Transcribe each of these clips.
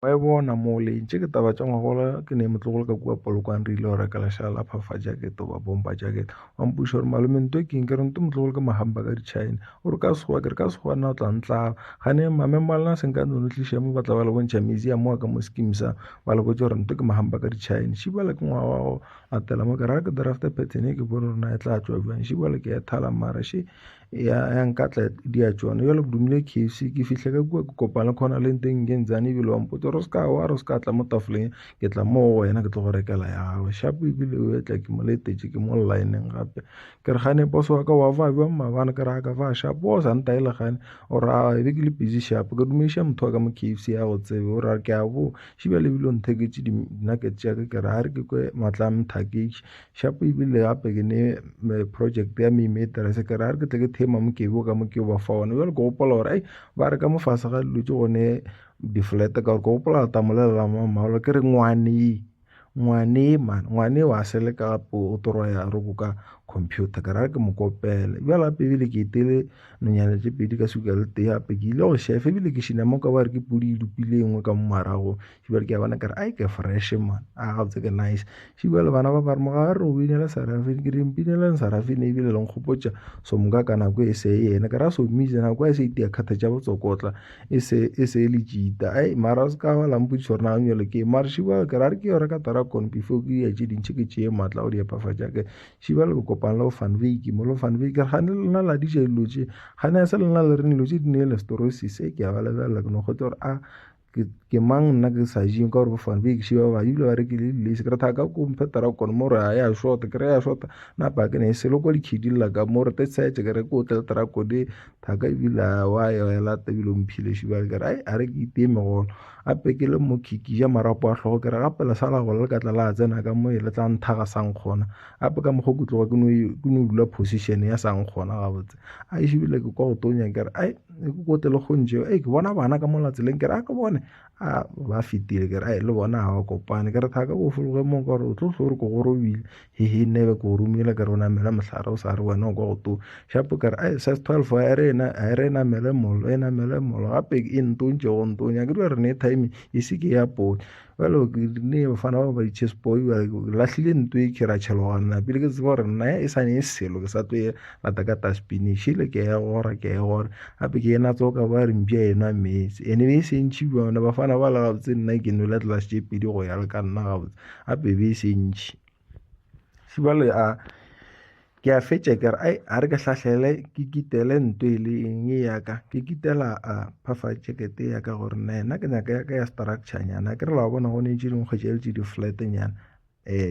wa e bona mo le ntse ke taba tša ngwagola ke ne motlogolo ka kua Polokwane re ile go reka lešhala la phafa jacket ba bomba jacket wa mpuša gore malome nto ke eng ke re nto motlogolo ke mahamba ka di-China o re ka sekgowa ke re ka sekgowa nna o tla ntlaba ga ne mamemala se nka no tliša mo batla ba le bontšha museum wa ka mo scheme sa ba le botse gore nto ke mahamba ka di-China šibale ke ngwaga wa go atela mo ka re ke draft pattern e ke bone gore na e tla tswa jwang šibale ke ya thala mara še ya nkatla di a tswana jalo ke dumile KFC ke fihle ka kua ke kopana le khona le nteng ke ntsane ebile wa mpotsa gore ska wa re ska tla mo tafoleng ke tla mo go wena ke tlo go rekela ya gago shapo ebile o etla ke mo letetse ke mo line gape ke re gane boss wa ka wa va bja mabana ke ra ka va shapo o sa ntaile gane o ra e be ke le busy shapo ke dumiša motho wa ka mo KFC ya go tsebe o ra ke a bo šiba le ebile o ntheketse di-nugget tša ka ke re a re ke kwe matla mthaketse shapo ebile gape ke ne project ya me address ke re a re ke tle ke thema mo kebo ka mo ke ba fa one jale ke gopola gore ba re ka mo fase ga dilo tse gone di-flat ka gore ke gopola ta molelela mamaolo ke re ngwane man ngwane wa seleka gape o toro ya roko ka computer ke ra ke mo kopele bjale gape ebile ke etele nonyane tše pedi ka suka le tee gape ke ile go chef ebile ke šinama ka ba re ke pudi e dupile engwe ka mo marago šibale ke a bona kere ai ke fresh man a gabotse ke nice šibale bana ba bare moga re o binele sarafine ke re mpineleng sarafine ebile le nkgopotša somoka ka nako e se yena ke ra somise nako e se itia kgatha tša botsokotla e se le jita ai mara se ka ba lampotšiša gore naganywele ke mara šibale ke ra re ke yo reka tarakon before ke ya tše dintšhe ke tšee maatla go diapafa jaake šibale ke kopana le go fanvake mo le fanvake ke re gane lena la diša dilo tše gane se lena le rene dilo tše di neele storosis e ke ya balebelela ke no kgotse gore ke mang nna ke sa jeng ka gore bo fanvake šiba ba ebile ba rekile dilese ke re thaka ko mphe tarakone mo re a ya shota ke re ya shota napa ke ne e selo kwa dikhidilla ka mo re tetsaetse ke re ke o tle tarakone thaka ebile wa ya lata ebile o mphile šibale ke re ai a re ke itee megolo gape ke le mo kiki ja marapo a tlhogo ke re gape le sala go le ka tla la tsena ka mo e le tla nthaga sang kgona gape ka mokgo ke tloga ke no dula position ya sang kgona gabotse a e šebile ke kwa go tonya ke re ai ke kote le kgontšeo ke bona bana ka mola tseleng ke re a ke bone a ba fetile ke re ai le bona ga ba kopane ke re thaka bo fologe mo ka gore o tlo tlho gore ko go robile hehe nebe ko go romile ke re o namela mohlare o sa re wena o kwa go to shapo ke re ai sas 12 a re namele molo gape e ntontše go ntonya ke dilo re ne time e se ke ya pone jalo ne bafana ba di-chessboy lahlile nto e ke ra tšhelogana pele ke tseba gore nna e sane e selo ke sa tlo e lata ka taspinishile ke ya gora gape ke ena tso ka ba rempia enwa metse ene be e sentšhi bone bafana ba la gabotse nna ke nwele tlase tše pedi go ya le ka nna gabotse gape be e sentšhi šibale ke a fetša ke re ai a re ke hlahlele ke kitele ntwe le eng yaka ke kitela phafa jackete ya ka gore nna ke nyaka ya ka ya structure nyana ke re la bona go ne tše dingwe kgwetša le tše di-flat nyana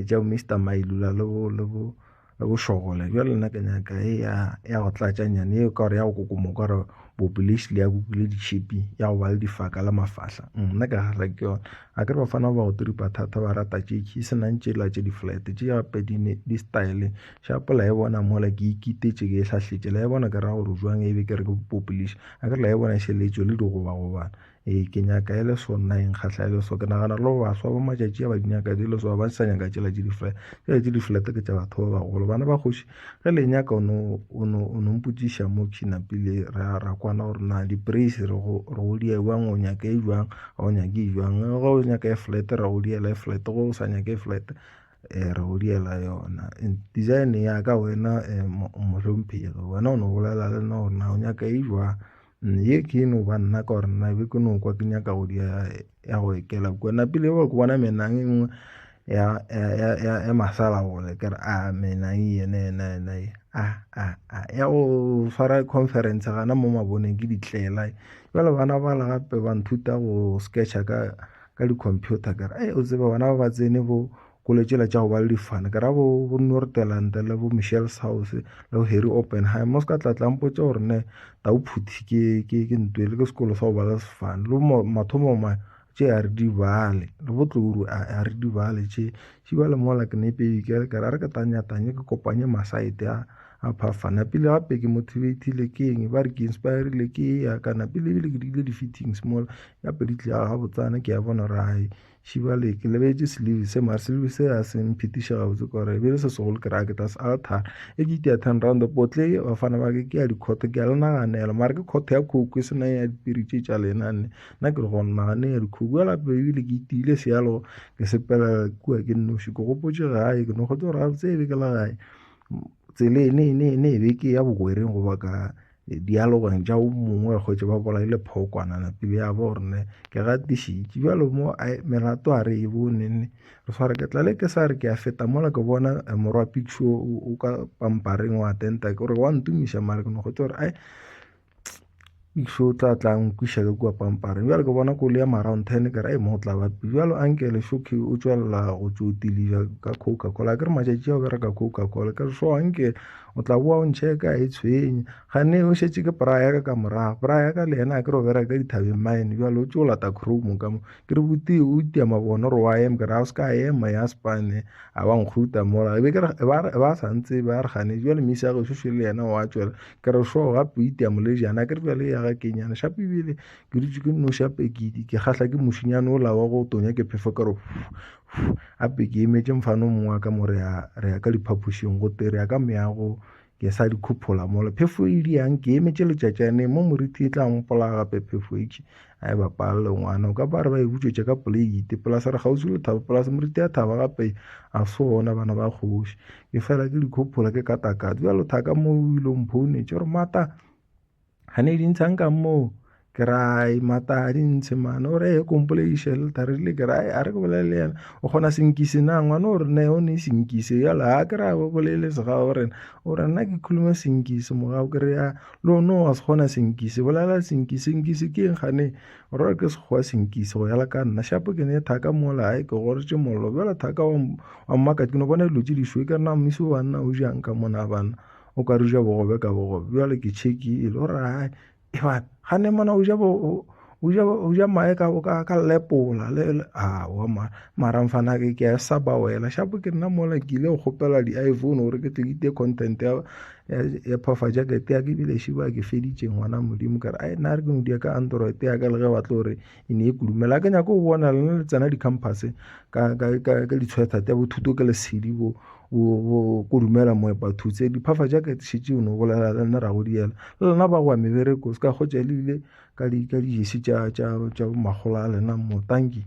tšao Mr Mailula le bo Shogole jwale nna ke nyaka ya go tlatša nyane e ka gore ya go kokomo ka gore population le ya kukile ditšhipi ya go ba le difaka le mafahla nna ke gahla ke yone a ke re bafana ba go tripa thata ba rata tšeki se nang tšela tše di-flat tše gape di-style shapo la e bona mola ke ikitetše ke e hlahletše la e bona ke ra gore jwang e be ke re ke population a ke re la e bona šeletšo le digobagobana ke nyaka e le so nna eng kgatlha e le so ke nagana le go baswa ba matšatši a ba dinyaka di le so ba sa nyaka tšela tše di-flat ke tša batho ba bagolo bana ba kgoši ge le nyaka o no mpotšiša mo khinapile ra kwana gore na di-brace re go dia jwang o nyaka e jwang ga o nyake e jwang ge o nyaka e flat re go diela e flat go o sa nyaka e flat re go diela yona design ya ka wena mohlomphegi wena o no bolela le nna gore na o nyaka e jwang ye ke no ba nna ka gore nna be ke no kwa ke nyaka go dia ya go ekela kwena pele ba go bona menang engwe ya masala gole ke re a menang ena ya go swara conference gana mo maboneng ke ditlela jale bana ba la gape ba nthuta go sketcha ka di-computer ke re o tseba bana ba tsene bo koletšela tša go ba le difane ke ra bo Noordeland le bo Michelle's house le go Harry Oppenheim mo se ka tlatlampotša gore ne tau phuthi ke ntwele ke sekolo sa go ba le sefane le mathomo ma tše a re di bale le botloru a re di bale tše ba le mola ke nepe ke re a re ke tanyatanye ke kopanye masaete a phafana pele gape ke motivatile ke eng ba re ke inspirile ke ya kana pele ebile ke dile di-fittings mola gape di tla ga botsana ke ya bona gore ai šibale ke lebetse sleeve se mare sleeve se a se mphetiša gabotse kore ebile se segolo ke raya ke tla se altar e ke itea 10 round potle bafana ba ke ya dikhoto ke a le naganela mare ke kgoto ya koko e sena ya dipiritše tša lenane nna ke re go nagane ya dikoko lape ebile ke itile sealo ke sepela kua ke nnoši ke gopotse gae ke no kgotse gore gabotse ebe ke la gae tsela ne e be ke ya bogwereng goba ka dialogeng tša o mongwe kgwetse ba bolaile phokwanana pele ya ba gorene ke gatišitše bjalo mo melato a re e bonenne re sware ke tlale ke sa re ke a feta mola ke bona morwa picture o ka pampareng wa tenta ke gore wa ntumiša mare ke no kgwetse gore ai picture o tla nkwiša ke kua pampareng bjale ke bona ko le ya maround 10 ke re mo tla bapi bjalo ankele shoki o tswalela go tsotilija ka Coca-Cola ke re matšatši a o bereka Coca-Cola ke re so anke o tla boa o ntšheka e tshwenye gane o šetse ke praya ka morago praya ka le ena a ke re o bereka ka dithabeng mine bjalo o tse o lata chrome ka mo ke re boti o itia mabone gore wa ema ke re a o se ka ema ya spane a ba nkguta mola ebe ke re ba sa ntse ba re gane bjale misa go šošo le yena wa tswela ke re so gape o itia molejana ke re bjale ya ga kenyana shape ebile ke dutse ke nno shape ke kgahla ke mošinyane o la wa go tonya ke phefo ka re ape ke emetse mfano mongwe wa ka mo re ya ka diphapošing go tere ya ka meago ke sa di khuphola mola phefo e diang ke emetse letšatšane mo moriti e tla mpola gape phefo etše a e bapalele ngwana o ka ba re ba e butswetše ka poleite polase re kgauswi le thaba polase moriti ya thaba gape a sona bana ba kgoši ke fela ke dikhuphola ke katakate bjalo thaka mo o ile mphounetše gore mata ga ne dintshang ka moo ke rai mata di ntshe mana ore e kompoleiše le tarile ke rai a re ke bolele yena o kgona senkise na ngwana ore ne o ne senkise yala a ke ra go bolele segao gore ore nna ke khulume senkise mogao ke re ya lo no wa se kgona senkise bolela senkise ke eng gane ore ke sekgowa senkise go yala ka nna shapo ke ne thaka mola ai ke goretše mollo bjala thaka wa mmaka ke no bona dilo tše dišwe ke na mmisi wa nna o jang ka mona bana o ka re ja bogobe ka bogobe bjale ke tšhekile ore ai ewa gane mona o ja mae ka lepola wa maramfana ke a sa ba wela shapo ke nna mola ke ile go kgopela di-iphone gore ke tle ke content ya phafa jakete ya ke bile šiba ke feditše ngwana modimo ka re ai nna re ke modia ka android ya ka le ge batle gore e ne e kulumela ke nyako go bona lena le tsena di-campus ka ditshwetha tša bothuto ke lesedi bo kodumela moepathutse diphafa jaaka šetse o ne o bolela le nna ra go diela le lena ba goa mebereko se ka kgotša le ile ka dijesi tša magolo a lena mo tanki